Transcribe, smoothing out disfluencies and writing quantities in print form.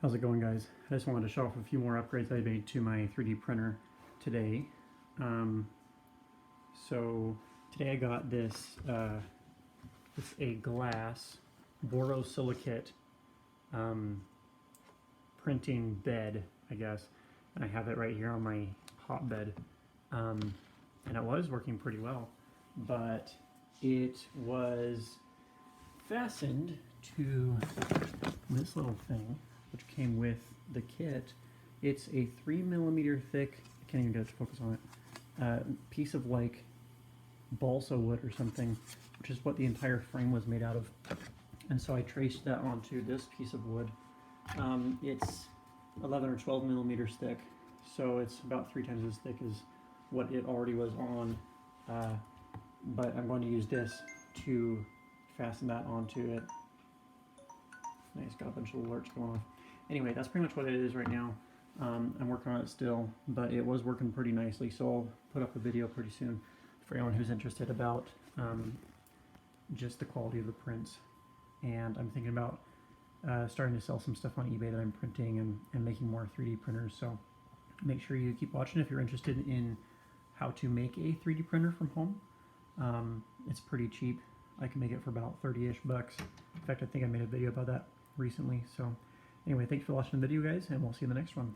How's it going, guys? I just wanted to show off a few more upgrades I made to my 3D printer today. So today I got this, it's a glass borosilicate printing bed, I guess. And I have it right here on my hotbed. And it was working pretty well, but it was fastened to this little thing, which came with the kit. It's a 3mm thick, I can't even get it to focus on it, piece of like balsa wood or something, which is what the entire frame was made out of. And so I traced that onto this piece of wood. It's 11 or 12 millimeters thick, so it's about 3 times as thick as what it already was on, but I'm going to use this to fasten that onto it. Nice, got a bunch of alerts going off. Anyway, that's pretty much what it is right now. I'm working on it still, but it was working pretty nicely, so I'll put up a video pretty soon for anyone who's interested about just the quality of the prints. And I'm thinking about starting to sell some stuff on eBay that I'm printing and making more 3D printers, so make sure you keep watching if you're interested in how to make a 3D printer from home. It's pretty cheap. I can make it for about 30-ish bucks. In fact, I think I made a video about that recently. So anyway, thanks for watching the video, guys, and we'll see you in the next one.